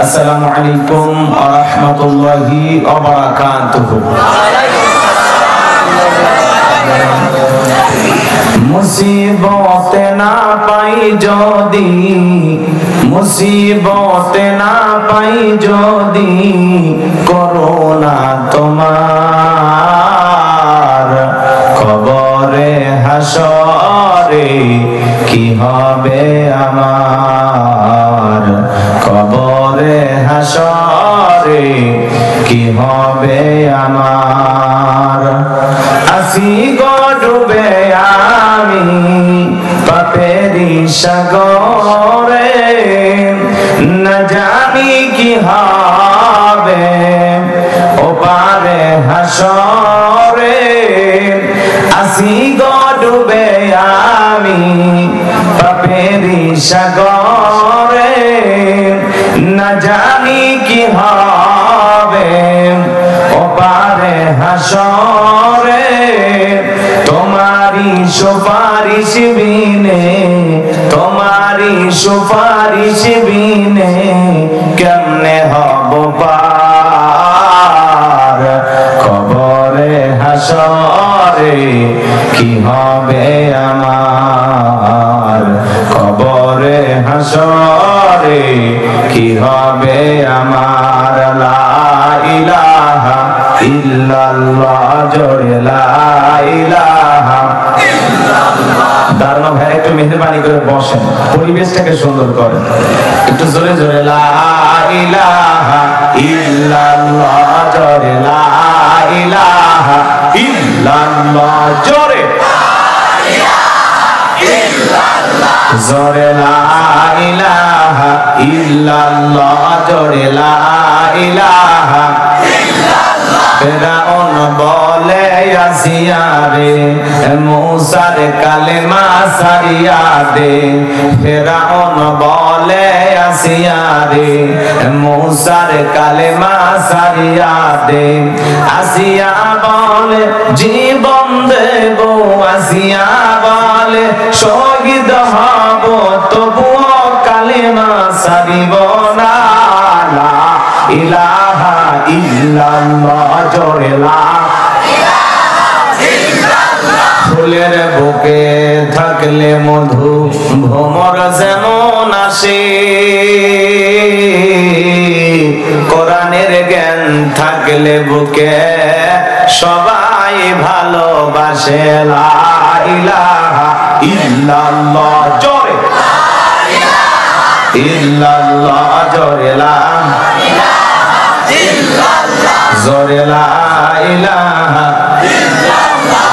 আসসালামু আলাইকুম ওয়া রাহমাতুল্লাহি ওয়া বারাকাতুহু। মুসিবতে না পাই যদি, মুসিবতে না পাই যদি করোনা তোমার, কবরে হাসরে কি হবে আমার, কবরে হাসরে কি হবে আমার। আসি গো ডুবে আমি পাপেরি সাগরে, না জানি কি হবে ওপারে হাসরে। আসি গো ডুবে আমি পাপেরি সাগরে, না জানি কি হবে ওপারে হাসরে। তোমারি সুপারিশ বিনে, তোমারি সুপারিশ বিনে কেমনে হব পার, কবরে হাসরে কি হবে আমার, কবরে হাসরে কি হবে আমার। লা ইলাহা ইল্লাল্লাহ, জোরে লা ইলাহা ইল্লাল্লাহ। দারুণ ভাই, একটু মেহেরবানি করে বসেন, পরিবেশটাকে সুন্দর করেন, একটু জোরে জোরে লা ইলাহা ইল্লাল্লাহ, জোরে লা ইলাহা ইল্লাল্লাহ, জোরে জোরে লা ইলাহা ইল্লাল্লাহ, জোরে লা ইলাহা ইল্লাল্লাহ। ফিরআউন বলে আসিয়া রে মুসার কালেমা সারিয়া দে, ফিরআউন বলে আসিয়া রে মুসার কালেমা সারিয়া দে। আসিয়া বলে জীবন দেব, আসিয়া বলে শহীদ হব, তবুও কালেমা সারিব না। লা ইলাহা ইল্লাল্লাহ, জোরে লা ইলাহা ইল্লাল্লাহ। ফুলের বুকে থাকলে মধু ভ্রমর যেমন আসে, কোরআনের জ্ঞান থাকলে বুকে সবাই ভালোবাসে। লা ইলাহা ইল্লাল্লাহ, জোরে ইল্লাল্লাহ, জোরে লা ইলাহা ইল্লাল্লাহ, জোরে লা ইলাহা ইল্লাল্লাহ,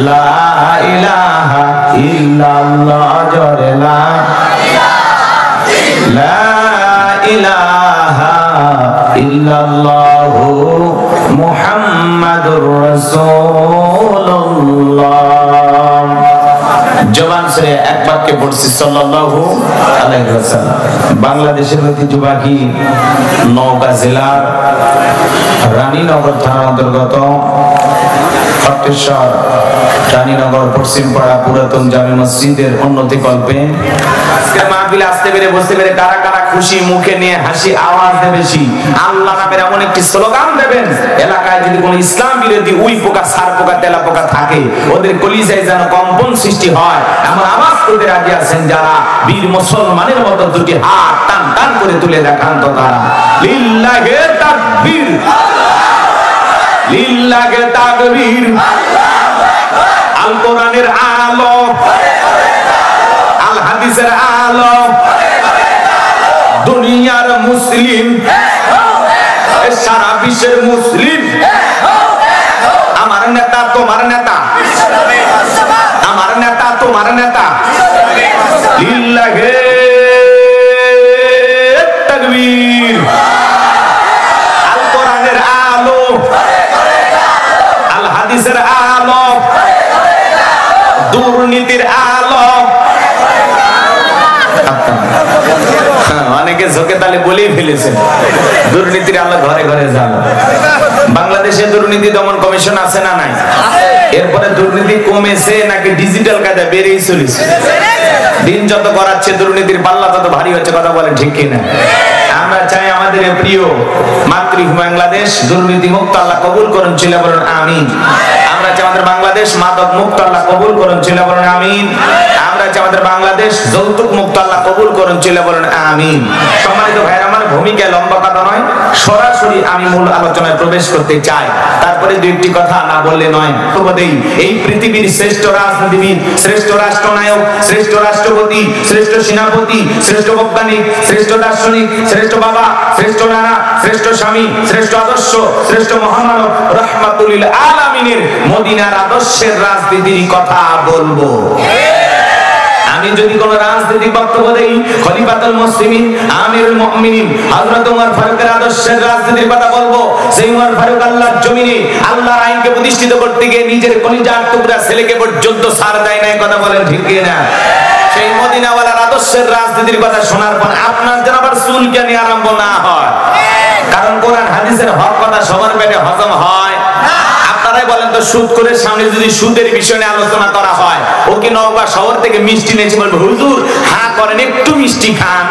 লা ইলাহা ইল্লাল্লাহ, জোরে লা ইলাহা ইল্লাল্লাহ মুহাম্মাদুর রাসূলুল্লাহ। জবান ছেড়ে এক বাক্যে পড়ছি সাল্লাল্লাহু আলাইহি ওয়াসাল্লাম। বাংলাদেশের ঐতিহ্যবাহী নওগাঁ জেলার রানীনগর থানার অন্তর্গত ফতেশ্বর রানীনগর পশ্চিমপাড়া পুরাতন জামে মসজিদের উন্নতি কল্পে আজকে মাহফিলে আসতে পেরে বসতে পেরে কারা কারা খুশি, মুখে নিয়ে হাসি আওয়াজ দেবে বেশি। আল্লাহ নামের এমন একটি স্লোগান দেবেন, এলাকায় যদি কোনো ইসলাম বিরোধী উই পোকা, সার পোকা, তেলা পোকা থাকে, ওদের কলিজায় যেন কম্পন সৃষ্টি হয়, এমন আওয়াজ করতে রাজি আছেন যারা। বীর মুসলমানের মতো দুটি হাত টান টান করে তুলে দেখান তো তারা। লিল্লাহে তাকবীর, লিল্লাহে তাকবীর। আল কোরআনের আলো, আল হাদিসের আলো, দুনিয়ার মুসলিম, সারা বিশ্বের মুসলিম। আমার নেতা তোমার নেতা, আমার নেতা তোমার নেতা। লিল্লাহে তাকবীর। আল কোরআনের আলো, আল হাদিসের আলো, দুর্নীতির আলো। অনেকে ঝোঁকে তালে বলেই ফেলেছেন, দুর্নীতির আলো ঘরে ঘরে জ্বালা। বাংলাদেশে দুর্নীতি দমন কমিশন আছে না নাই? এরপরে দুর্নীতি কমেছে নাকি ডিজিটাল কায়দা বেড়েই চলেছে? দিন যত করাচ্ছে দুর্নীতির পাল্লা তত ভারী হচ্ছে, কথা বলেন ঠিক কিনা? আমরা চাই আমাদের প্রিয় মাতৃভূমি বাংলাদেশ দুর্নীতি মুক্ত আল্লাহ কবুল করুন, ছিল বলুন আমিন। আমরা চাই আমাদের বাংলাদেশ মাদক মুক্ত আল্লাহ কবুল করুন, ছিল বলুন আমিন। আমরা চাই আমাদের বাংলাদেশ যৌতুক মুক্ত আল্লাহ কবুল করুন, ছিল বলুন আমিন। সম্মানিত ভাইরা, আমার ভূমিকা লম্বা কথা নয়, সরাসরি আমি মূল আলোচনায় প্রবেশ করতে চাই। তারপরে দুই একটি কথা না বললে নয়। এই পৃথিবীর শ্রেষ্ঠ রাজনীতিবিদ, শ্রেষ্ঠ রাষ্ট্রনায়ক, শ্রেষ্ঠ রাষ্ট্রপতি, শ্রেষ্ঠ সেনাপতি, শ্রেষ্ঠ বৈজ্ঞানিক, শ্রেষ্ঠ দার্শনিক, শ্রেষ্ঠ বাবা, শ্রেষ্ঠ নানা, শ্রেষ্ঠ স্বামী, শ্রেষ্ঠ আদর্শ, শ্রেষ্ঠ মহামানব রাহমাতুল লিল আলামিনের মদিনার আদর্শের রাজনীতির কথা বলবো। আমি যদি কোন রাজনৈতিক বক্তব্য দেই, খলিফাতুল মুসলিমিন আমিরুল মুমিনিন হযরত ওমর ফারুকের আদর্শের রাজনীতির কথা বলবো। সেই ওমর ফারুক আল্লাহর জমিনে আল্লাহর আইনকে প্রতিষ্ঠিত করতে গিয়ে নিজের কলিজার টুকরা ছেলেকে পর্যন্ত ছাড় দেয় নাই, কথা বলেন ঠিক কি না? সেই মদিনাওয়ালার আদর্শের রাজনীতির কথা শোনার পর আপনার যেন আবার চুলকানি আরম্ভ না হয়, কারণ কোরআন হাদিসের হক কথা সবার পেটে হজম হয় না। আপনারাই বলেন তো, সুদ করে সামনে যদি সুদের বিষয় নিয়ে আলোচনা করা হয়, ও কি নওগাঁ শহর থেকে মিষ্টি নিয়েছে বলবে হুজুর হ্যাঁ করেন একটু মিষ্টি খান,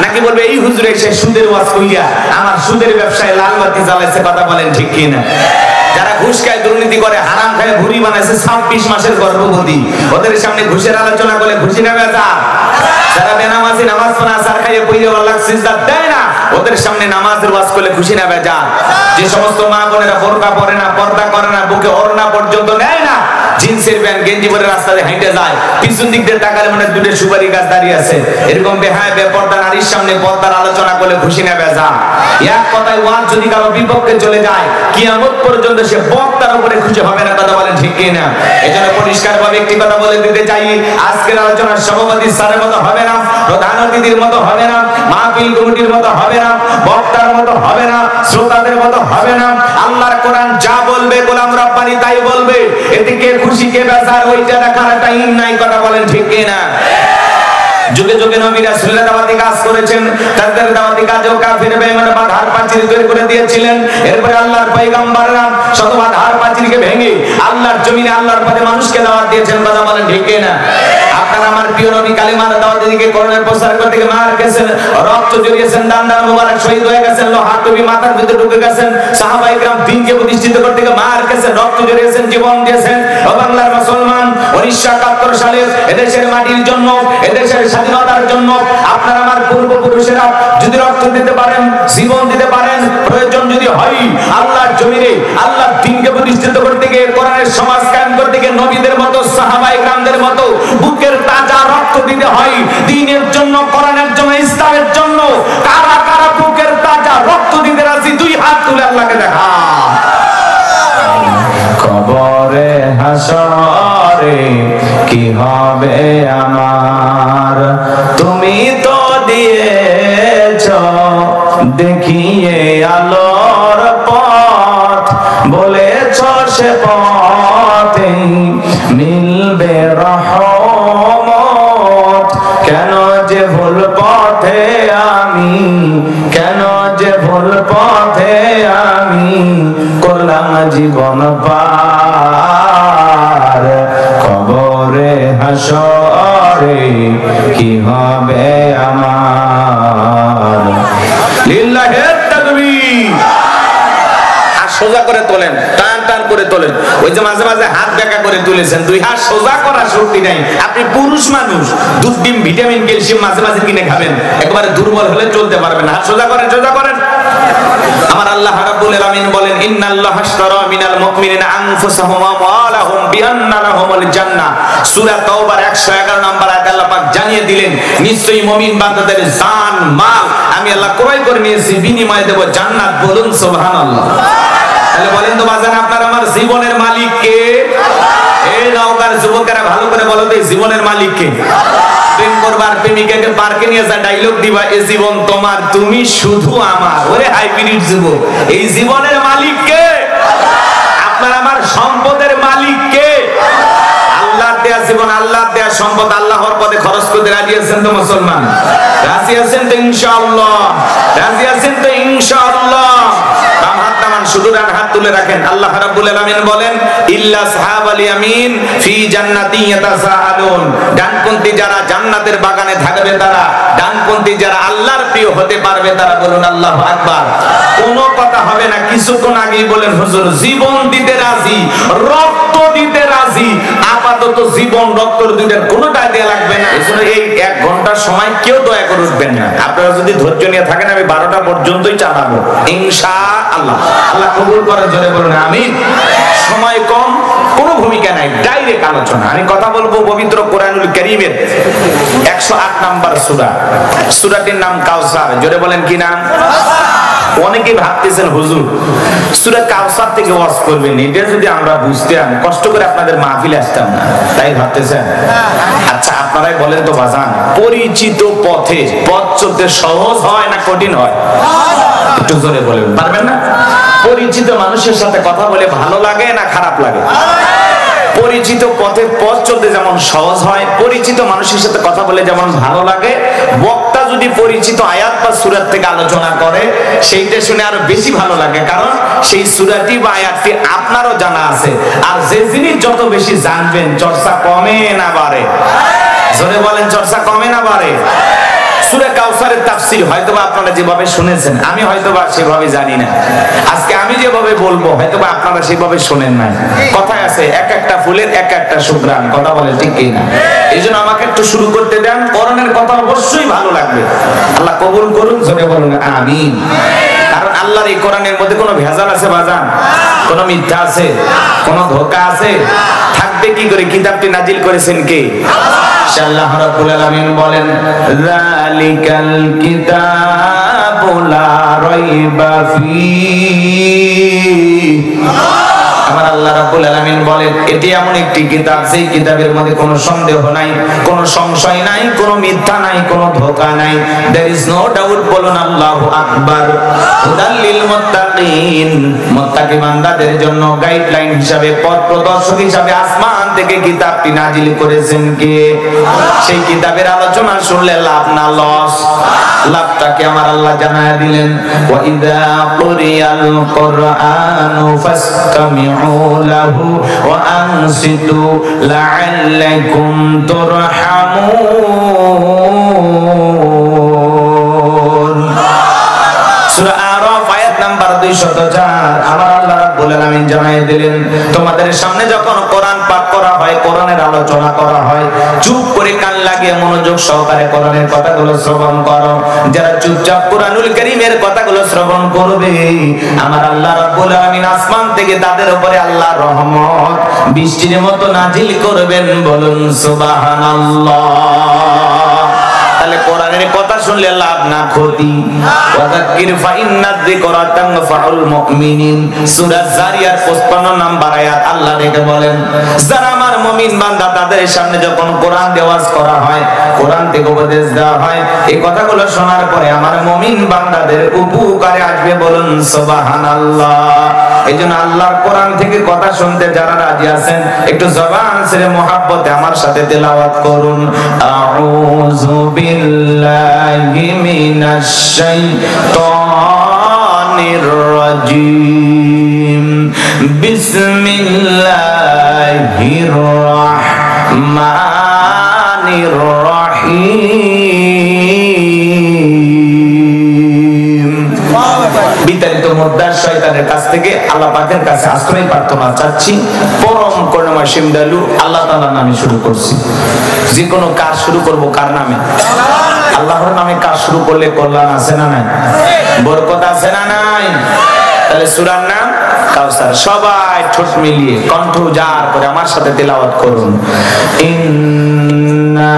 নাকি বলবে এই হুজুর এসে সুদের ওয়াজ কইয়া আমার সুদের ব্যবসায় লাল বাতি জ্বালাইছে, কথা বলেন ঠিক কি না? যারা ঘুষ খায়, দুর্নীতি করে, হারাম খায়, ভুঁড়ি বানাইছে 26 মাসের গর্ভবতী, ওদের সামনে ঘুষের আলোচনা করলে খুশি না বেজা? যারা বেনামাজি, নামাজ পড়া, আসার খাইয়ে পইরে আল্লাহর সিজদা দেয় না, ওদের সামনে নামাজের ওয়াজ করলে খুশি না বেজা? যে সমস্ত মা বোনেরা বোরকা পরে না, পর্দা করে না, বুকে ওড়না পর্যন্ত নেয় না, জিন্সের প্যান্ট গেঞ্জি পরে রাস্তা দিয়ে হেঁটে যায়, পিছন দিক দিয়ে তাকালে মনে দুটো সুপারি গাছ দাঁড়িয়ে আছে, এরকম বেহায়া বেপর্দা নারীর সামনে পর্দার আলোচনা করলে খুশি না বেজা? এক কথায় ওয়াজ যদি কারো বিপক্ষে চলে যায়, কিয়ামত পর্যন্ত সে বক্তার উপরে খুশি হবে না, কথা বলেন ঠিক কি না? এজন্য পরিষ্কারভাবে একটি কথা বলে দিতে চাই, আজকের আলোচনার সভাপতি স্যারের মতো হবে না, প্রধান অতিথির মতো হবে না, মাহফিল কমিটির মতো হবে না, বক্তার মতো হবে না, শ্রোতাদের মতো হবে না। আল্লাহর কোরআন যা বলবে গোলাম রব্বানি তাই বলবে, এতে কে খুশি কে বেজার ওইটা দেখার টাইম নাই, কথা বলেন ঠিক কি না? যুগে যুগে নবী রাসূলুল্লাহ দাওয়াতি কাজ করেছেন, তাদের দাওয়াতি কাজেও কাফির বেঈমান বাধার প্রাচীর তৈরি করে দিয়েছিলেন। এরপরে আল্লাহর পয়গম্বররা শত বাধার প্রাচীরকে ভেঙে আল্লাহর জমিনে আল্লাহর পথে মানুষকে দাওয়াত দিয়েছেন, কথা বলেন ঠিক কি না? আপনারা আমার প্রিয় নবী কালিমার দাওয়াত দিকে কোরআনের প্রচার করতে গিয়ে মার গেছেন, রক্ত ঝরিয়েছেন, দান মুবারক শহীদ হয়ে গেছেন, লোহার টুপি মাথার ভিতরে ঢুকে গেছেন, সাহাবায়ে کرام দ্বীনকে প্রতিষ্ঠিত করতে গিয়ে মার গেছেন, রক্ত ঝরিয়েছেন, জীবন দিয়েছেন। ও বাংলার মুসলমান, 1971 সালে এদেশের মাটির জন্য, এদেশের স্বাধীনতার জন্য আপনারা আমার পূর্বপুরুষেরা যদি রক্ত দিতে পারেন, জীবন দিতে পারেন, প্রয়োজন যদি হয় আল্লাহর জমিনে আল্লাহর দ্বীনকে প্রতিষ্ঠিত করতে গিয়ে, কোরআনের সমাজ কায়েম করতে গিয়ে নবীদের মতো, সাহাবায়ে کرامদের মতো বুকের তাজা রক্ত দিতে হয় দ্বীনের জন্য, কোরআনের জন্য, ইসলামের জন্য। কারা কারা বুকের তাজা রক্ত দিতে রাজি? দুই হাত তুলে আল্লাহকে দেখা। কবরে হাসরে কি হবে আমার, তুমি তো দিয়েছ দেখিয়ে আলোর পথ, বলেছ সে পথে মিলবে রহমত। কেন যে ভুল পথে আমি, কেন যে ভুল পথে আমি করলাম জীবন পার, কবরে হাসরে কি হবে আমার। লিল্লাহি তাকবীর। সোজা করে তোলেন, টান টান করে তোলেন। ওই যে মাঝে মাঝে হাত বেঁকা করে তুলেছেন, দুই হাত সোজা করার শক্তি নাই। আপনি পুরুষ মানুষ, দুধ ডিম ভিটামিন ক্যালসিয়াম মাঝে মাঝে কিনে খাবেন, একেবারে দুর্বল হলে চলতে পারবেন। হাত সোজা করেন, সোজা করেন। আমার আল্লাহ রাব্বুল আলামিন বলেন, ইন্নাল্লাহা আশতারা মিনাল মুমিনিনা আনফুসাহুম ওয়া আমওয়ালাহুম বিআন্না লাহুমুল জান্নাহ। সূরা তাওবার 111 নম্বর আয়াতে আল্লাহ পাক জানিয়ে দিলেন, নিশ্চয়ই মুমিন বান্দাদের জান মাল আমি আল্লাহ ক্রয় করে নিয়েছি, বিনিময়ে দেব জান্নাত। বলুন সুবহানাল্লাহ। তাহলে বলেন তো বাজান, আপনার আমার জীবনের মালিক কে? এই নওগাঁর যুবকেরা ভালো করে বলো তো, এই জীবনের মালিক কে? প্রেম করবার প্রেমিকাকে পার্কে নিয়ে যা ডায়লগ দিবা, এই জীবন তোমার, তুমি শুধু আমার। ওরে হাইব্রিড যুবক, এই জীবনের মালিক কে? আপনার আমার সম্পদের মালিক কে? আল্লাহর দেয়া জীবন, আল্লাহর দেয়া সম্পদ আল্লাহর পথে খরচ করতে রাজি আছেন তো মুসলমান? রাজি আছেন তো ইনশাআল্লাহ? রাজি আছেন তো ইনশাআল্লাহ? বাম হাত নামান, শুধু ডান হাত তুলে রাখেন। আল্লাহ রাব্বুল আলামিন বলেন ইল্লা আসহাবাল ইয়ামিন ফি জান্নাতি ইয়াতাসাআলুন, ডানপন্থী যারা জান্নাতের বাগানে থাকবে তারা, ডানপন্থী যারা আল্লাহর প্রিয় হতে পারবে তারা। বলুন আল্লাহু আকবার। কোনো কথা হবে না। কিছুক্ষণ আগেই বলেন হুজুর জীবন দিতে রাজি, রক্ত দিতে রাজি। আপাতত জীবন রক্ত দুইটার কোনোটাই দেয়া লাগবে না। এজন্য এই 1 ঘন্টার সময় কেউ দয়া করে উঠবেন না। আপনারা যদি ধৈর্য নিয়ে থাকেন আমি 12টা পর্যন্তই চালাবো ইনশাআল্লাহ। আল্লাহ কবুল করার জন্য বলুন আমিন। সময় কম, কোনো ভূমিকা নাই, ডাইরেক্ট আলোচনা। আমি কথা বলবো পবিত্র কোরআনুল কারীমের 108 নম্বর সূরা। সূরাটির নাম কাউসার। জোরে বলেন কি নাম? অনেকে ভাবতেছেন হুজুর সূরা কাউসার থেকে ওয়াজ করবেন, এটা যদি আমরা বুঝতাম কষ্ট করে আপনাদের মাহফিলে আসতাম না, তাই ভাবতেছেন? আচ্ছা আপনারাই বলেন তো বাজান, পরিচিত পথে পথ চলতে সহজ হয় না কঠিন হয়? একটু জোরে বলেন, পারবেন না? পরিচিত মানুষের সাথে কথা বলে ভালো লাগে না খারাপ লাগে? পরিচিত পথে পথ চলতে যেমন সহজ হয়, পরিচিত মানুষের সাথে কথা বলে যেমন ভালো লাগে, বক্তা যদি পরিচিত আয়াত বা সূরা থেকে আলোচনা করে সেইটা শুনে আরো বেশি ভালো লাগে, কারণ সেই সূরাটি বা আয়াতটি আপনারও জানা আছে। আর যে জিনিস যত বেশি জানবেন চর্চা কমে না বাড়ে? জোরে বলেন, চর্চা কমে না বাড়ে? সূরা কাউসারের তাফসীর হয়তোবা আপনারা যেভাবে শুনেছেন আমি হয়তোবা সেভাবে জানি না। আজকে আমি যেভাবে বলবো হয়তোবা আপনারা সেভাবে শুনেন না। কথায় আছে এক একটা ফুলের এক একটা সুঘ্রাণ, কথা বলে ঠিক কি না? এইজন্য আমাকে একটু শুরু করতে দেন। কোরআনের কথা অবশ্যই ভালো লাগবে। আল্লাহ কবুল করুন, জোরে বলুন আমিন। কারণ আল্লাহর এই কোরআনের মধ্যে কোনো ভেজাল আছে বাজান? কোনো মিথ্যা আছে? কোনো ধোঁকা আছে? থাকবে কি করে? কিতাবটি নাজিল করেছেন কে? আল্লাহ রাব্বুল আলামিন বলেন যালিকাল কিতাবু লা রাইবা ফীহি। আমার আল্লাহ রাব্বুল আলামিন বলেন এটি এমন একটি কিতাব যেই কিতাবের মধ্যে কোনো সন্দেহ নাই, কোনো সংশয় নাই, কোনো মিথ্যা নাই, কোনো ধোঁকা নাই। there is no doubt। বলুন আল্লাহু আকবার। হুদাল লিল মুত্তাকিন, মুত্তাকি বান্দাদের জন্য গাইডলাইন হিসাবে, পথ প্রদর্শক হিসাবে আসমান থেকে কিতাবটি নাজিল করেছেন কে? সেই কিতাবের আলোচনা শুনলে লাভ না লস? লাভটাকে আমার আল্লাহ জানায়া দিলেন ওয়া ইযা কুরিয়াল কুরআনু ফাসতামিউ লাহু ওয়া আনসিতু লাআল্লাকুম তুরহামুন। সূরা আরাফ আয়াত নাম্বার 204। আমার আল্লাহ রাব্বুল আলামিন জানায় দিলেন তোমাদের সামনে যখন কোরআন পাঠ করা হয়, কোরআনের আলোচনা করা হয়, চুপ করে কান লাগিয়ে মনোযোগ সহকারে কোরআনের কথাগুলো শ্রবণ করো। যারা চুপচাপ কোরআনুল কারীমের কথাগুলো শ্রবণ করবে আমার আল্লাহ রাব্বুল আলামিন আসমান থেকে তাদের উপরে আল্লাহর রহমত বৃষ্টির মতো নাজিল করবেন। বলুন সুবহানাল্লাহ। তাহলে কোরআনের কথা শুনলে লাভ না ক্ষতি? ওয়াযাক্কির ফাইন্নাদ যিকরা তানফাউল মুমিনিন। সূরা জারিয়ার 55 নম্বর আয়াত আল্লাহ ডেকে বলেন যারা আমার মুমিন বান্দা তাদের সামনে যখন কোরআন দেওয়াজ করা হয়, কোরআন থেকে উপদেশ দেওয়া হয়, এই কথাগুলো শোনার পরে আমার মুমিন বান্দাদের উপকারে আসবে। বলুন সুবহানাল্লাহ। এইজন্য আল্লাহর কোরআন থেকে কথা শুনতে যারা রাজি আছেন একটু জবান ছেড়ে মুহাব্বতে আমার সাথে তেলাওয়াত করুন। আউযু বিল্লাহি মিনাশ শাইতানির রাজিম। বিসমিল্লাহির রাহমানির রাহিম। বিতাড়িত মুদ্রার শয়তানের কাছ থেকে আল্লাহ পাকের কাছে আশ্রয় প্রার্থনা চাচ্ছি। পরম করুণাময় সিমদালু আল্লাহ তাআলার নামে শুরু করছি। যে কোনো কাজ শুরু করব কার নামে? আল্লাহর নামে কাজ শুরু করলে কল্যাণ আছে না নাই? বরকত আছে না নাই? তাহলে সূরার নাম কাউসার। সবাই ঠোঁট মিলিয়ে কণ্ঠ উজাড় করে আমার সাথে তেলাওয়াত করুন। ইন্না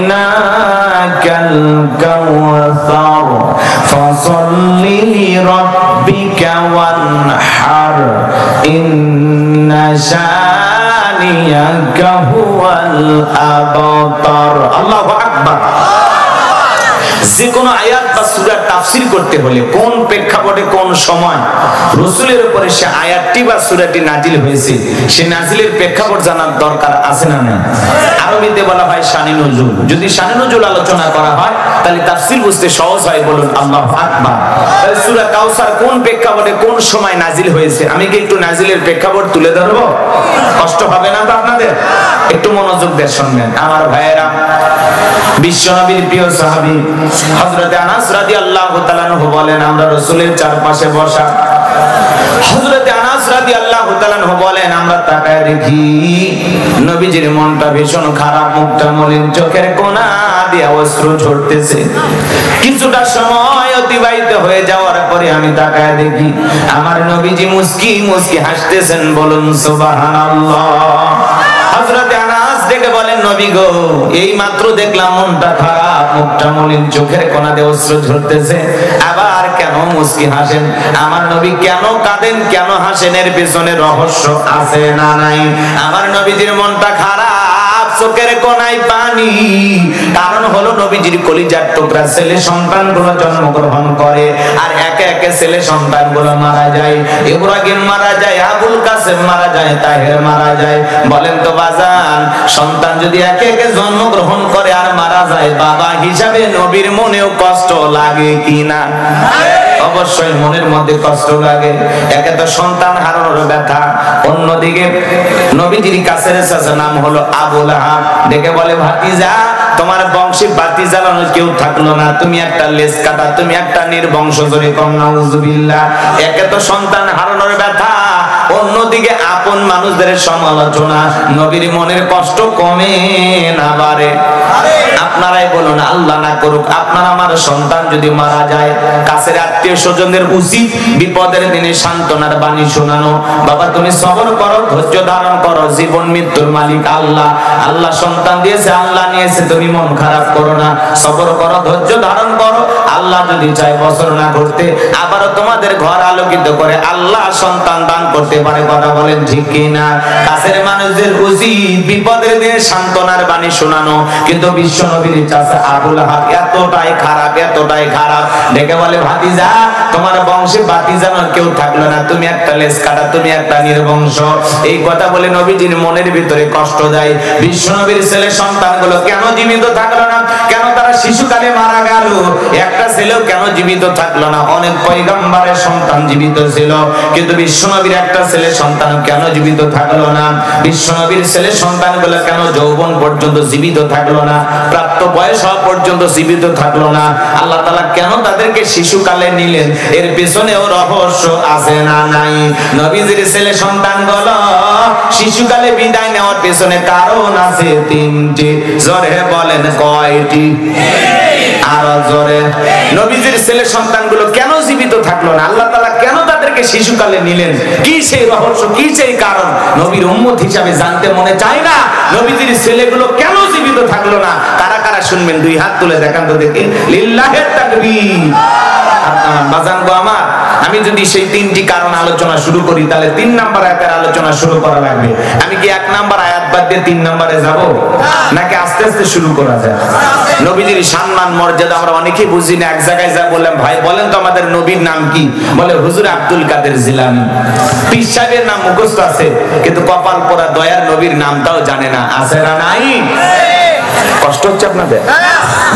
আ'তাইনাকাল কাউসার ফাসাল্লি লিরাব্বিকা ওয়ানহার ইন্না শানিয়াকা হুয়াল আবতার। আল্লাহু আকবার। যে কোনো আয়াত বা সূরার তাফসীর করতে হলে কোন প্রেক্ষাপটে কোন সময় রাসূলের উপরে সে আয়াতটি বা সূরাটি নাজিল হয়েছে সে নাজিলের প্রেক্ষাপট জানার দরকার আছে না না? আরবিতে বলা হয় শানে নুজুল। যদি শানে নুজুল আলোচনা করা হয় তাহলে তাফসীর বুঝতে সহজ হয়। বলুন আল্লাহু আকবার। তাহলে সূরা কাউসার কোন প্রেক্ষাপটে কোন সময় নাজিল হয়েছে, আমি কি একটু নাজিলের প্রেক্ষাপট তুলে ধরবো? কষ্ট হবে না তো আপনাদের? একটু মনোযোগ দিয়ে শুনবেন আমার ভাইয়েরা। বিশ্বনবীর প্রিয় সাহাবী হযরত আনাস রাদিয়াল্লাহু তাআলা আনহু বলেন, আমরা রাসূলের চারপাশে বসা। হযরত আনাস রাদিয়াল্লাহু তাআলা আনহু বলেন, আমরা তাকায় দেখি নবীজির মনটা ভীষণ খারাপ, মুখটা মলিন, চোখের কোণা দিয়ে অশ্রু ঝরতেছে। কিছুটা সময় অতিবাহিত হয়ে যাওয়ার পরে আমি তাকায় দেখি আমার নবীজি মুস্কি মুস্কি হাসতেছেন। বলুন সুবহানাল্লাহ। হযরত আনাস ডেকে বলেন, নবী গো, এই মাত্র দেখলাম মনটা খারাপ, মুখটা মলিন, চোখের কোণা দিয়ে অশ্রু ঝরতেছে, আবার কেন মুস্কি হাসেন? আমার নবী কেন কাঁদেন, কেন হাসেন? এর পেছনে রহস্য আছে না নাই? আমার নবীজির মনটা খারাপ, চোখের কোণায় পানি, কারণ হলো নবীজির কলিজার টুকরা ছেলে সন্তানগুলো জন্মগ্রহণ করে আর একে একে ছেলে সন্তানগুলো মারা যায়। ইব্রাহিম মারা যায়, আবুল কাসেম মারা যায়, তাহের মারা যায়। বলেন তো বাজান, সন্তান যদি একে একে জন্মগ্রহণ করে আর মারা যায়, বাবা হিসাবে নবীর মনেও কষ্ট লাগে কিনা? অবশ্যই মনের মধ্যে কষ্ট লাগে। একে তো সন্তান হারানোর ব্যথা, অন্যদিকে নবীজির কাছের চাচা নাম হলো আবু লাহাব, দেখে বলে, ভাতিজা, তোমার বংশে বাতি জ্বালানো কেউ থাকলো না, তুমি একটা লেজ কাটা, তুমি একটা নির্বংশ। জোরে কম নাউজুবিল্লাহ। একে তো সন্তান হারানোর ব্যথা, অন্যদিকে আপন মানুষদের সমালোচনা, নবীর মনের কষ্ট কমে না বাড়ে? আপনারাই বলুন, আল্লাহ না করুক আপনার আমার সন্তান যদি মারা যায়, কাছের আত্মীয় স্বজনদের উচিত বিপদের দিনে সান্ত্বনার বাণী শোনানো। বাবা তুমি সবর করো, ধৈর্য ধারণ করো, জীবন মৃত্যুর মালিক আল্লাহ। আল্লাহ সন্তান দিয়েছে, আল্লাহ নিয়েছে, তুমি মন খারাপ করো না, সবর করো, ধৈর্য ধারণ করো। আল্লাহ যদি চায় বছর না করতে, আবারও তোমাদের ঘর আলোকিত করে আল্লাহ সন্তান দান করতে পারে। কথা বলেন ঠিক কিনা? কাছের মানুষদের উচিত বিপদের দিনে সান্ত্বনার বাণী শোনানো। কিন্তু বিশ্ব নবীর চাচা আবু লাহাব এতটাই খারাপ, এতটাই খারাপ, ডেকে বলে, ভাতিজা, তোমার বংশে বাতি জানার কেউ থাকলো না, তুমি একটা লেজ কাটা, তুমি একটা নির্বংশ। এই কথা বলে নবীজির মনের ভিতরে কষ্ট দেয়। বিশ্ব নবীর ছেলে সন্তানগুলো কেন জীবিত থাকলো না? কেন তারা শিশুকালে মারা গেল? একটা ছেলেও কেন জীবিত থাকলো না? অনেক পয়গম্বরের সন্তান জীবিত ছিল, কিন্তু বিশ্ব নবীর একটা ছেলে সন্তান কেন জীবিত থাকলো না? বিশ্ব নবীর ছেলে সন্তানগুলো কেন যৌবন পর্যন্ত জীবিত থাকলো না? প্রাপ্ত বয়স হওয়া পর্যন্ত জীবিত থাকলো না? আল্লাহ তাআলা কেন তাদেরকে শিশুকালে নিলেন? এর পেছনেও রহস্য আছে না নাই? নবীজির ছেলে সন্তানগুলো শিশুকালে বিদায় নেওয়ার পেছনে কারণ আছে তিনটি। জোরে বলেন কয়টি? আরো জোরে। নবীজির ছেলে সন্তানগুলো কেন জীবিত থাকলো না? আল্লাহ তাআলা কেন তাদেরকে শিশুকালে নিলেন? কি সেই রহস্য, কি সেই কারণ? নবীর উম্মত হিসাবে জানতে মনে চায় না? নবীজির ছেলেগুলো কেন জীবিত থাকলো না? কারা কারা শুনবেন? দুই হাত তুলে দেখান তো দেখি। লিল্লাহি তাকবীর। বাজান গো আমার, আমি যদি সেই তিনটি কারণ আলোচনা শুরু করি তাহলে 3 নাম্বার আয়াতের আলোচনা শুরু করা লাগবে। আমি কি 1 নাম্বার আয়াত বাদ দিয়ে 3 নাম্বারে যাব, নাকি আস্তে আস্তে শুরু করা যায়? নবীজির সম্মান মর্যাদা আমরা অনেকেই বুঝি না। এক জায়গায় যা বললাম, ভাই বলেন তো আমাদের নবীর নাম কি? বলে হুজুর আব্দুল কাদের জিলানী। পীর সাহেবের নাম মুখস্থ আছে, কিন্তু কপাল পোড়া দয়ার নবীর নামটাও জানে না। আছে না নাই? কষ্ট হচ্ছে আপনাদের?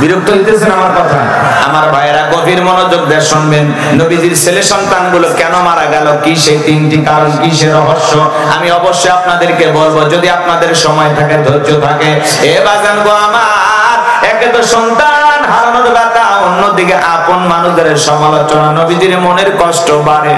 বিরক্ত হইতেছেন আমার কথা? আমার ভাইয়েরা গভীর মনোযোগ দিয়ে শুনবেন। নবীজির ছেলে সন্তানগুলো কেন মারা গেল, কি সেই তিনটি কারণ, কি সে রহস্য, আমি অবশ্যই আপনাদেরকে বলবো, যদি আপনাদের সময় থাকে, ধৈর্য থাকে। এ বাজান গো আমার, একে তো সন্তান হারানোর ব্যথা, অন্যদিকে আপন মানুষদের সমালোচনা, নবীজির মনের কষ্ট বাড়ে।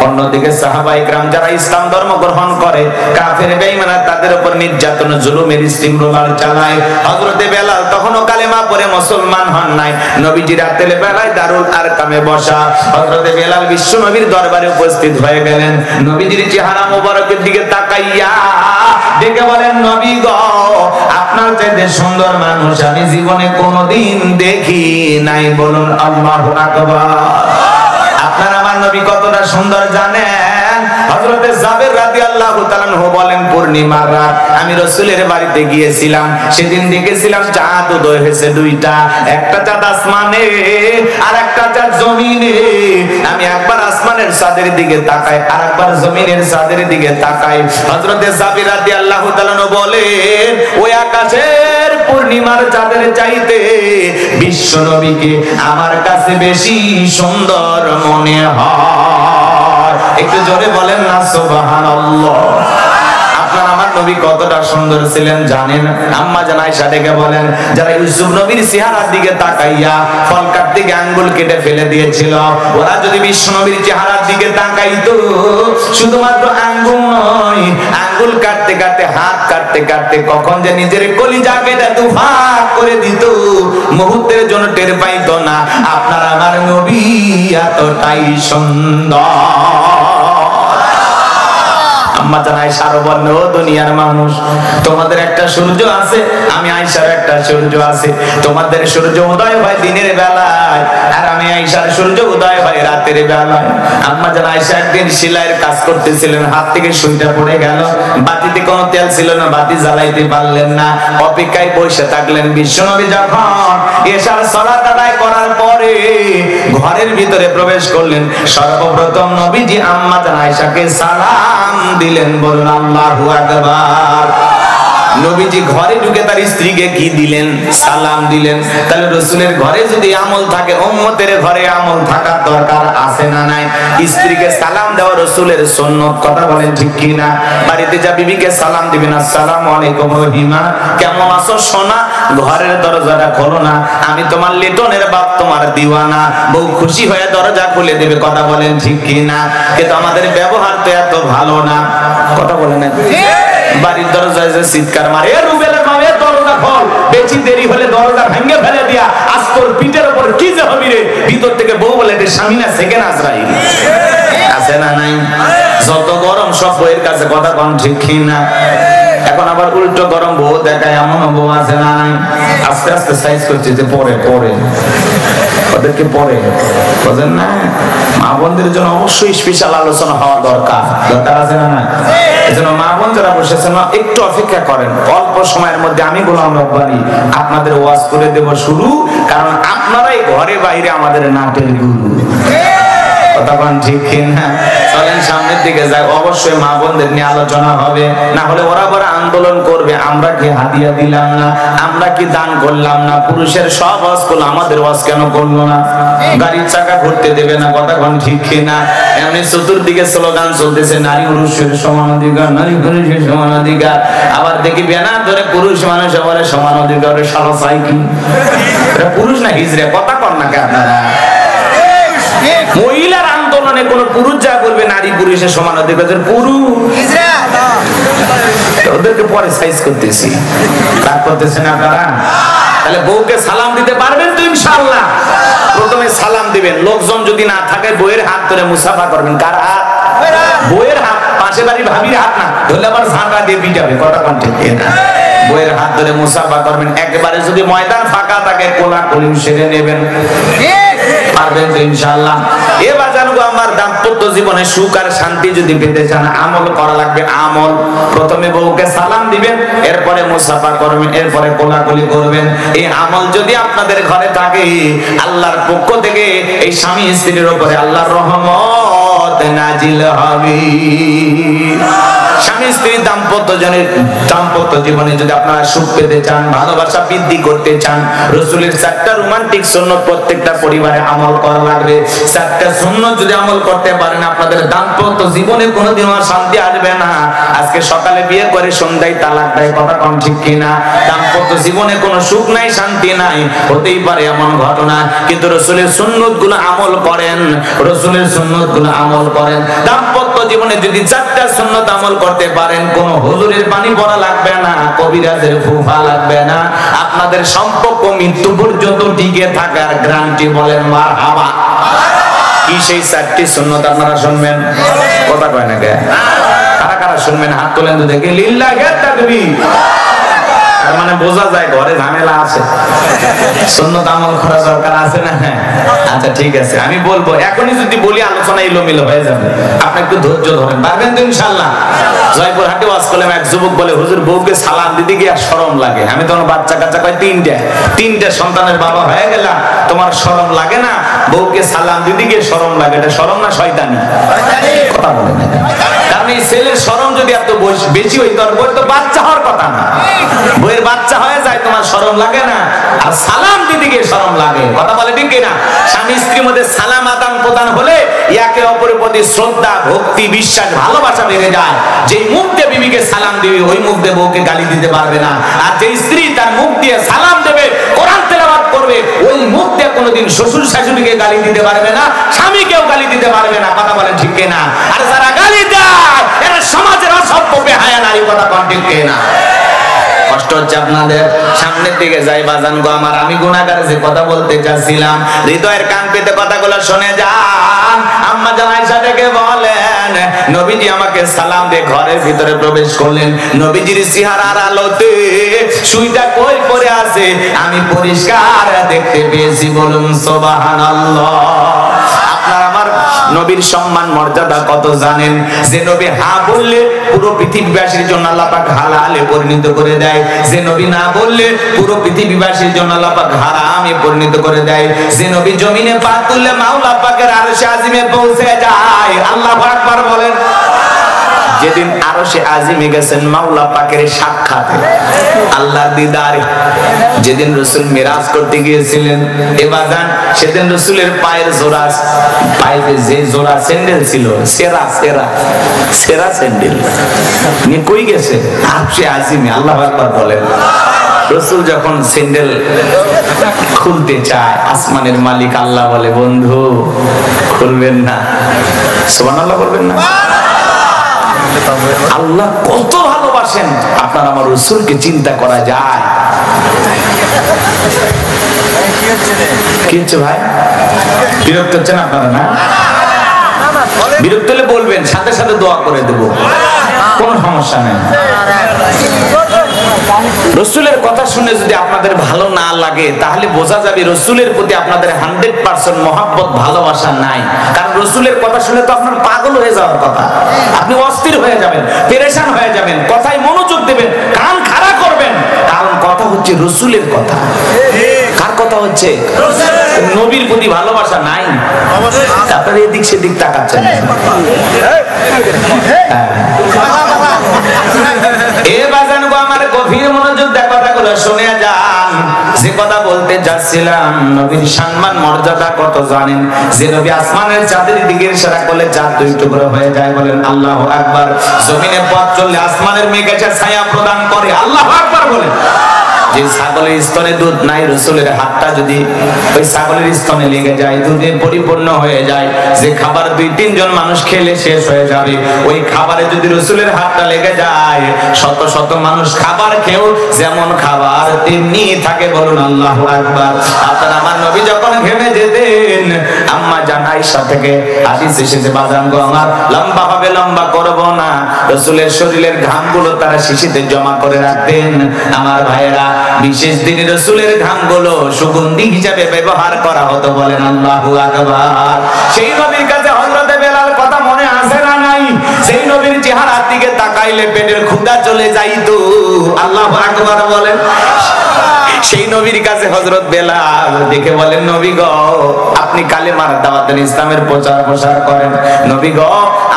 অন্যদিকে সাহাবায়ে কেরাম যারা ইসলাম ধর্ম গ্রহণ করে, কাফের বেঈমানরা তাদের উপর নির্যাতন, জুলুমের স্টিমরোলার চালায়। হযরতে বেলাল তখনও কালেমা পড়ে মুসলমান হন নাই। নবীজি রাতের বেলায় দারুল আরকামে বসা। হযরতে বেলাল বিশ্ব নবীর দরবারে উপস্থিত হয়ে গেলেন। নবীজির চেহারা মোবারকের দিকে তাকাইয়া ডেকে বলেন, নবী গো, আপনার চাইতে সুন্দর মানুষ আমি জীবনে কোনোদিন দেখি নাই। বলুন আল্লাহু আকবার। আপনার আমার নবী কতটা সুন্দর জানেন? হযরতে জাবের রাদিয়াল্লাহু তাআলা আনহু বলেন, পূর্ণিমার রাত আমি রাসূলের বাড়িতে গিয়েছিলাম। সেদিন দেখেছিলাম চাঁদ উদয় হয়েছে দুইটা, একটা চাঁদ আসমানে আর একটা চাঁদ জমিনে। আমি একবার আসমানের চাঁদের দিকে তাকাই, আর একবার জমিনের চাঁদের দিকে তাকাই। হযরতে জাবের রাদিয়াল্লাহু তাআলা আনহু বলেন, ওই আকাশে পূর্ণিমার চাঁদের চাইতে বিশ্ব নবীকে আমার কাছে বেশি সুন্দর মনে হয়। একটু জোরে বলেন না সুবহানাল্লাহ। আপনার আমার নবী কতটা সুন্দর ছিলেন জানেন? আম্মা জান আয়েশা ডেকে বলেন, যারা ইউসুফ নবীর চেহারার দিকে তাকাইয়া ফল কাটতে গিয়ে আঙ্গুল কেটে ফেলে দিয়েছিল, ওরা যদি বিশ্ব নবীর চেহারার দিকে তাকাইতো, শুধুমাত্র আঙ্গুল নয়, আঙ্গুল কাটতে কাটতে হাত কাটতে কাটতে কখন যে নিজের কলিজা কেটে দুভাগ করে দিত, মুহূর্তের জন্য টের পাইতো না। আপনার আমার নবী এতটাই সুন্দর। আম্মা জান আয়েশা বলেন, ও দুনিয়ার মানুষ, তোমাদের একটা সূর্য আছে, আমি আয়েশার একটা সূর্য আছে। তোমাদের সূর্য উদয় হয় দিনের বেলায়, আর আমি আয়েশার সূর্য উদয় হয় রাতের বেলায়। আম্মা জান আয়েশা একদিন সেলাইয়ের কাজ করতেছিলেন, হাত থেকে সুইটা পড়ে গেল, বাতিতে কোনো তেল ছিল না, বাতি জ্বালাইতে পারলেন না, অপেক্ষায় বসে থাকলেন। বিশ্বনবী যখন এশার সালাত আদায় করার পরে ঘরের ভিতরে প্রবেশ করলেন, সর্বপ্রথম নবীজি আম্মা জান আয়েশাকে সালাম দিলেন। বলুন আল্লাহু আকবার। নবীজি ঘরে ঢুকে তার স্ত্রীকে কি দিলেন? সালাম দিলেন। তাহলে রাসূলের ঘরে যদি আমল থাকে, উম্মতের ঘরে আমল থাকার দরকার আছে না নাই? স্ত্রীকে সালাম দেওয়া রাসূলের সুন্নাত, কথা বলেন ঠিক কি না? বাড়িতে যা বিবিকে সালাম দিবেন, আসসালামু আলাইকুম রহিমা, কেমন আছো সোনা? ঘরের দরজাটা খোলো না, আমি তোমার লিটনের বাপ, তোমার দিওয়ানা। বউ খুশি হয়ে দরজা খুলে দেবে, কথা বলেন ঠিক কি না? কিন্তু আমাদের ব্যবহার তো এত ভালো না, কথা বলেন না? বাড়ির দরজায় যে চিৎকার মারে, এ রুবেলের মামে দরজা খোল, বেশি দেরি হলে দরজা ভেঙে ফেলে দিয়া আজকর পিঠের উপর কি যে হবি রে। ভিতর থেকে বউ বলে, এটা স্বামী না সেকেন্ড আজরাইল। আছে না নাই? যত গরম সব বউয়ের কাছে, কথা কোন ঠিক কি না? এখন আবার উল্টো গরম বউ দেখায়, এমন বউ আছে না নাই? আস্তে আস্তে সাইজ করছে যে পরে পরে ওদেরকে পরে বুঝেন না? মা বোনদের জন্য অবশ্যই স্পেশাল আলোচনা হওয়া দরকার, দরকার আছে না? এজন্য মা বোন যারা বসেছেন একটু অপেক্ষা করেন, অল্প সময়ের মধ্যে আমি গোলাম রব্বানী আপনাদের ওয়াজ করে দেব শুরু, কারণ আপনারাই ঘরে বাইরে আমাদের নাটের গুরু, কথা বলেন ঠিক কিনা? চলেন সামনের দিকে যাই, অবশ্যই মা বোনদের নিয়ে আলোচনা হবে, না হলে ওরা বড় আন্দোলন করবে, আমরা কি হাদিয়া দিলাম না, আমরা কি দান করলাম না, পুরুষের সব ওয়াজ করলো, আমাদের ওয়াজ কেন করলো না? গাড়ির চাকা ঘুরতে দেবে না, কথা বলেন ঠিক কিনা? এমনি চতুর্দিকে স্লোগান চলতেছে, নারী পুরুষের সমান অধিকার, নারী পুরুষের সমান অধিকার, আবার দেখি ব্যানার ধরে পুরুষ মানুষ বলে সমান অধিকার, শালা চাই কি? এটা পুরুষ না হিজড়ে, কথা কর না কে আপনারা? মহিলার আন্দোলনে কোন পুরুষ যা করবে, নারী পুরুষের সমান অধিকার, পুরুষ ওদেরকে পরে সাইজ করতেছি, রাগ করতেছেন আপনারা? তাহলে বউকে সালাম দিতে পারবেন তো ইনশাআল্লাহ? প্রথমে সালাম দিবেন, লোকজন যদি না থাকে বউয়ের হাত ধরে মুসাফা করবেন। কার হাত? বউয়ের হাত, পাশে বাড়ি ভাবির হাত না, ধরলে আবার ঝাঁটা দিয়ে পিটাবে, কথা কোন ঠিক না? বউয়ের হাত ধরে মুসাফা করবেন। একেবারে যদি ময়দান ফাঁকা থাকে, কোলাকুলি সেরে নেবেন, পারবেন তো ইনশাআল্লাহ? এবার জানবো, আমার দাম্পত্য জীবনে সুখ আর শান্তি যদি পেতে চান, আমল করা লাগবে। আমল, প্রথমে বউকে সালাম দিবেন, এরপরে মুসাফা করবেন, এরপরে কোলাকুলি করবেন। এই আমল যদি আপনাদের ঘরে থাকে, আল্লাহর পক্ষ থেকে এই স্বামী স্ত্রীর উপরে আল্লাহর রহমত নাজিল হবে। স্বামী স্ত্রী দাম্পত্য জীবনে যদি আপনারা সুখ পেতে চান, ভালোবাসা বৃদ্ধি করতে চান, রাসূলের 4টা রোমান্টিক সুন্নাত প্রত্যেকটা পরিবারে আমল করা লাগবে। 4টা সুন্নাত যদি আমল করতে পারেন, আপনাদের দাম্পত্য জীবনে কোনোদিন শান্তি আসবে না। আজকে সকালে বিয়ে করে সন্ধ্যায় তালাক দেয়, কথা কম ঠিক কিনা? দাম্পত্য জীবনে কোনো সুখ নাই, শান্তি নাই, হতেই পারে এমন ঘটনা। কিন্তু রাসূলের সুন্নাতগুলো আমল করেন, রাসূলের সুন্নাতগুলো আমল করেন। দাম্পত্য জীবনে যদি 4টা সুন্নাত আমল করতে পারেন, কোন হুজুরের পানি পড়া লাগবে না, কবিরাজের ফুফা লাগবে না, আপনাদের সম্পর্ক মৃত্যু পর্যন্ত টিকে থাকার গ্যারান্টি। বলেন মারহাবা। কি সেই 4টি সুন্নাত আপনারা শুনবেন? কথা কয় না কে? কারা কারা শুনবেন? হাত তোলেন তো দেখি। লিল্লাহি তাকবীর। তার মানে বোঝা যায় ঘরে ঝামেলা আছে, সুন্নাত আমল করা দরকার আছে না? আচ্ছা ঠিক আছে, আমি বলবো, এখনই যদি বলি আলোচনা এলোমেলো হয়ে যাবে, আপনি একটু ধৈর্য ধরেন, পারবেন তো ইনশাআল্লাহ? জয়পুর হাটে ওয়াজ করলাম, এক যুবক বলে, হুজুর বউকে সালাম দিতে গিয়ে শরম লাগে। আমি তোমার বাচ্চা কাচ্চা কয় তিনটা সন্তানের বাবা হয়ে গেলাম, তোমার শরম লাগে না? বউকে সালাম দিতে গিয়ে শরম লাগে, এটা শরম না শয়তানি? কথা বলে না, কারণ এই ছেলের শরম যদি এত বেশি হইতো, আর বউয়ের তো বাচ্চা হওয়ার কথা না। বউয়ের বাচ্চা হয়ে যায়, যায় তোমার শরম লাগে না? আর সালাম দিতে গিয়ে শরম লাগে, কথা বলে ঠিক কিনা? স্বামী স্ত্রীর মধ্যে সালাম আদান প্রদান হলে একে অপরের প্রতি শ্রদ্ধা, ভক্তি, বিশ্বাস, ভালোবাসা বেড়ে যায়। যে মুখ দিয়ে বিবিকে সালাম দিবে ওই মুখ দিয়ে বউকে গালি দিতে পারবে না। আর যে স্ত্রী তার মুখ দিয়ে সালাম দেবে, কোরআন তেলাওয়াত করবে, ওই মুখ দিয়ে কোনোদিন শ্বশুর শাশুড়িকে গালি দিতে পারবে না, স্বামীকেও গালি দিতে পারবে না, কথা বলেন ঠিক কিনা? আর যারা গালি দেয় এরা সমাজের অসভ্য বেহায়া নারী, কথা কোন ঠিক কিনা? কষ্ট হচ্ছে আপনাদের? সামনের দিকে যাই বাজান গো আমার, আমি গুনাহগার যে কথা বলতে চাচ্ছিলাম, হৃদয়ের কান পেতে কথাগুলো শুনে যান। আম্মা জান আয়েশা থেকে বলেন, নবীজি আমাকে সালাম দিয়ে ঘরের ভিতরে প্রবেশ করলেন। নবীজির চেহারার আলোতে সুইটা কই পড়ে আছে আমি পরিষ্কার দেখতে পেয়েছি। বলুন সুবহানাল্লাহ। আপনারা আমার নবীর সম্মান মর্যাদা কত জানেন? যে নবী হা বললে পুরো পৃথিবীবাসীর জন্য আল্লাহ পাক হালালে পরিণত করে দেয়। যে নবী না বললে পুরো পৃথিবীবাসীর জন্য আল্লাহ পাক হারামে পরিণত করে দেয়। যে নবী জমিনে পা তুললে মাওলা পাকের আরশে আজিমে পৌঁছে যায়। আল্লাহু আকবার বলেন। যেদিন আরশে আজিমে গেছেন মাওলা পাকের সাক্ষাতে, আল্লাহর দিদারে, যেদিন রাসূল মিরাজ করতে গিয়েছিলেন এবাজান, সেদিন রাসূলের পায়ের জোড়া, পায়ে যে জোড়া স্যান্ডেল ছিল, সেরা সেরা সেরা স্যান্ডেল নিয়ে কই গেছে আরশে আজিমে। আল্লাহু আকবার বলেন। রাসূল যখন স্যান্ডেল খুলতে চায়, আসমানের মালিক আল্লাহ বলে, বন্ধু খুলবেন না। সুবহানাল্লাহ বলবেন না? আল্লাহ কত ভালোবাসেন আপনার আমার রাসূলকে চিন্তা করা যায়। কি হচ্ছে ভাই? বিরক্ত হচ্ছেন আপনারা না? বিরক্ত হলে বলবেন, সাথে সাথে দোয়া করে দেব, কোন সমস্যা নেই। রাসূলের কথা শুনে যদি আপনাদের ভালো না লাগে তাহলে বোঝা যাবে রাসূলের প্রতি আপনাদের 100% মহব্বত, ভালোবাসা নাই। কারণ রাসূলের কথা শুনে তো আপনার পাগল হয়ে যাওয়ার কথা, আপনি অস্থির হয়ে যাবেন, পেরেশান হয়ে যাবেন, কথায় মনোযোগ দেবেন, কান খাড়া করবেন। কারণ কথা হচ্ছে রাসূলের কথা। কার কথা হচ্ছে? নবীর প্রতি ভালোবাসা নাই। আপনারা এদিক সেদিক তাকাচ্ছেন। এ বাজান গো আমার, গভীর মনোযোগ দিয়ে কথাগুলো শুনে যান। যে কথা বলতে যাচ্ছিলাম, নবীর সম্মান মর্যাদা কত জানেন? যে নবী আসমানের চাঁদের দিকে ইশারা করলে চাঁদ দুই টুকরো হয়ে যায়। বলেন আল্লাহু আকবার। জমিনে পথ চললে আসমানের মেঘ এসে ছায়া প্রদান করে। আল্লাহু আকবার বলেন। যে ছাগলের স্তনে দুধ নাই, রাসূলের হাতটা যদি ওই ছাগলের স্তনে লেগে যায়, দুধে পরিপূর্ণ হয়ে যায়, যে খাবার 2-3 জন মানুষ খেলে শেষ হয়ে যাবে, ওই খাবারে যদি রাসূলের হাতটা লেগে যায়, শত শত মানুষ খাবার খেয়েও যেমন খাবার তেমনি থাকে। বলুন আল্লাহু আকবার। আপনার আমার নবী যখন ঘেমে যেতেন, আম্মা জান আয়েশা থেকে হাদিস এসেছে, বাজান গো আমার, লম্বা হবে লম্বা করব না, রাসূলের শরীরের ঘামগুলো তারা শিশিতে জমা করে রাখতেন। আমার ভাইয়েরা, বিশেষ দিনে রাসূলের ঘামগুলো সুগন্ধি হিসেবে ব্যবহার করা হতো। বলেন আল্লাহু আকবার। সেই নবীর কাছে হযরত বেলাল কথা মনে আছে না নাই? সেই নবীর চেহারার দিকে তাকাইলে পেটের ক্ষুধা চলে যাইতো। আল্লাহু আকবার বলেন। সেই নবীর কাছে হযরত বেলাল দেখে বলেন, নবী গো, আপনি কালেমার দাওয়াত দেন, ইসলামের প্রচার প্রসার করেন, নবী গো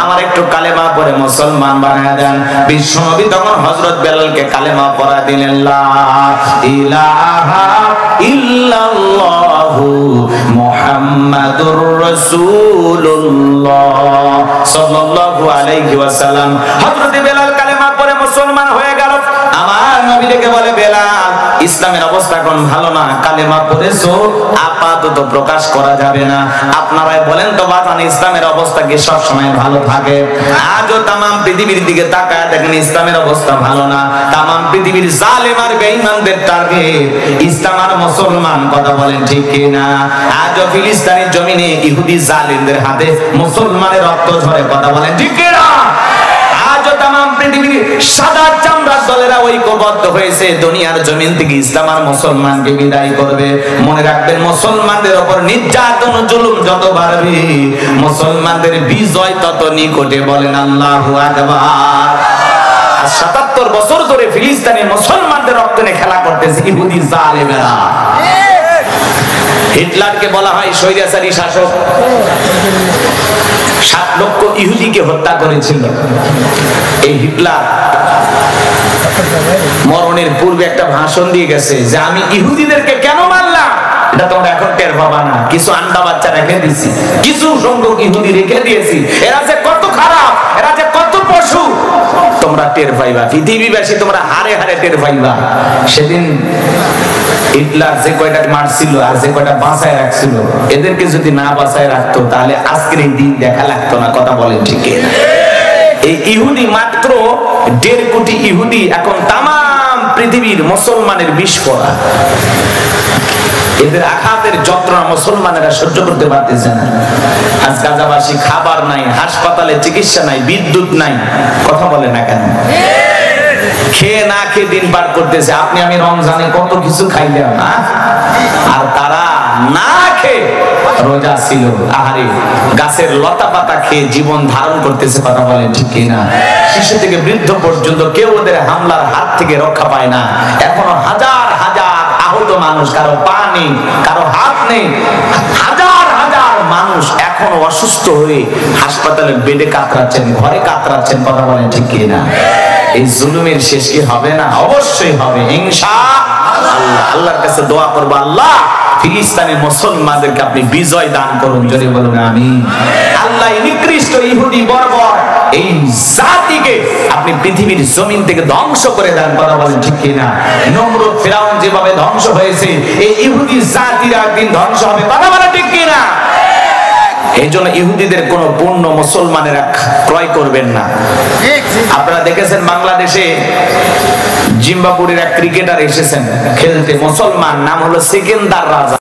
আমার একটু কালেমা পড়ে মুসলমান বানায় দেন। বিশ্ব নবী তখন হযরত বেলালকে কালেমা পড়া দিলেন। লা ইলাহা ইল্লাল্লাহু মুহাম্মাদুর রাসূলুল্লাহ সাল্লাল্লাহু আলাইহি ওয়াসাল্লাম। হযরত বেলাল কালেমা পড়ে মুসলমান হয়ে গেল। আমার নবী ডেকে বলে, বেলাল, ইসলামের অবস্থা এখন ভালো না, কালেমা পড়েছো, আপাতত প্রকাশ করা যাবে না। আপনারাই বলেন তো বাজান, ইসলামের অবস্থা কি সব সময় ভালো থাকে? আজও তাম পৃথিবীর দিকে তাকায় দেখেন, ইসলামের অবস্থা ভালো না। তাম পৃথিবীর জালেম আর বেঈমানদের টার্গেট ইসলাম আর মুসলমান। কথা বলেন ঠিক কি না? আজও ফিলিস্তিনের জমিনে ইহুদি জালেমদের হাতে মুসলমানের রক্ত ঝরে। কথা বলেন ঠিক কি না? আজও তাম পৃথিবীর সাদা চামড়ার দলেরা ঐক্যবদ্ধ হয়েছে দুনিয়ার জমিন থেকে ইসলাম আর মুসলমানকে বিদায় করবে। মনে রাখবেন, মুসলমানদের উপর নির্যাতন জুলুম যত বাড়বে, মুসলমানদের বিজয় তত নিকটে। বলেন আল্লাহু আকবার। ৭৭ বছর ধরে ফিলিস্তিনে মুসলমানদের রক্ত নিয়ে খেলা করতেছে ইহুদি জালেমেরা। হিটলারকে বলা হয় স্বৈরাচারী শাসক। 7 লক্ষ ইহুদিকে হত্যা করেছিল এই হিটলার। মরণের পূর্বে একটা ভাষণ দিয়ে গেছে যে আমি ইহুদিদেরকে কেন মারলাম এটা তোমরা এখন টের পাবা না। কিছু আন্ডা বাচ্চা রেখে দিয়েছি, কিছু সংখ্যক ইহুদি রেখে দিয়েছি, এরা যে কত খারাপ, এরা যে কত পশু তোমরা টের পাইবা, পৃথিবীবাসী তোমরা হারে হারে টের পাইবা। সেদিন হিটলার যে কয়টা মারছিল আর যে কয়টা বাঁচায় রাখছিল, এদেরকে যদি না বাঁচায় রাখতো তাহলে আজকের এই দিন দেখা লাগতো না। কথা বলেন ঠিক না? এই ইহুদি মাত্র 1.5 কোটি ইহুদি এখন তাম পৃথিবীর মুসলমানের বিস্ফোরা। এদের আঘাতের যন্ত্রণা মুসলমানেরা সহ্য করতে পারতেছে না। আজ গাজাবাসী খাবার নাই, হাসপাতালে চিকিৎসা নাই, বিদ্যুৎ নাই। কথা বলে না কেন? খেয়ে না খেয়ে দিন পার করতেছে। আপনি আমি রমজানে কত কিছু খাইলাম, আর তারা না খেয়ে রোজা ছিল। আহারে, গাছের লতা পাতা খেয়ে জীবন ধারণ করতেছে। কথা বলে ঠিক না? শিশু থেকে বৃদ্ধ পর্যন্ত কেউ ওদের হামলার হাত থেকে রক্ষা পায় না। এখনো হাজার হাজার আহত মানুষ, কারো পা নেই, কারো হাত নেই। হাজার হাজার মানুষ এখনো অসুস্থ হয়ে হাসপাতালে বেডে কাতরাচ্ছেন, ঘরে কাতরাচ্ছেন। কথা বলেন ঠিক না? এই জুলুমের শেষ কি হবে না? অবশ্যই হবে ইনশাআল্লাহ। আল্লাহর কাছে দোয়া করব, আল্লাহ ফিলিস্তিনের মুসলমানদেরকে আপনি বিজয় দান করুন। যদি বলুন আমিন। আল্লাহ নিকৃষ্ট ইহুদি বর্বর এই জাতিকে আপনি পৃথিবীর জমিন থেকে ধ্বংস করে দেন। কথা বলেন ঠিক কিনা? নমরুদ ফিরাউন যেভাবে ধ্বংস হয়েছে, এই ইহুদি জাতিরা একদিন ধ্বংস হবে। কথা বলেন ঠিক কিনা? এই জন্য ইহুদিদের কোন পণ্য মুসলমানেরা ক্রয় করবেন না। আপনারা দেখেছেন বাংলাদেশে জিম্বাবুয়ের এক ক্রিকেটার এসেছেন খেলতে, মুসলমান, নাম হলো সিকেন্দার রাজা।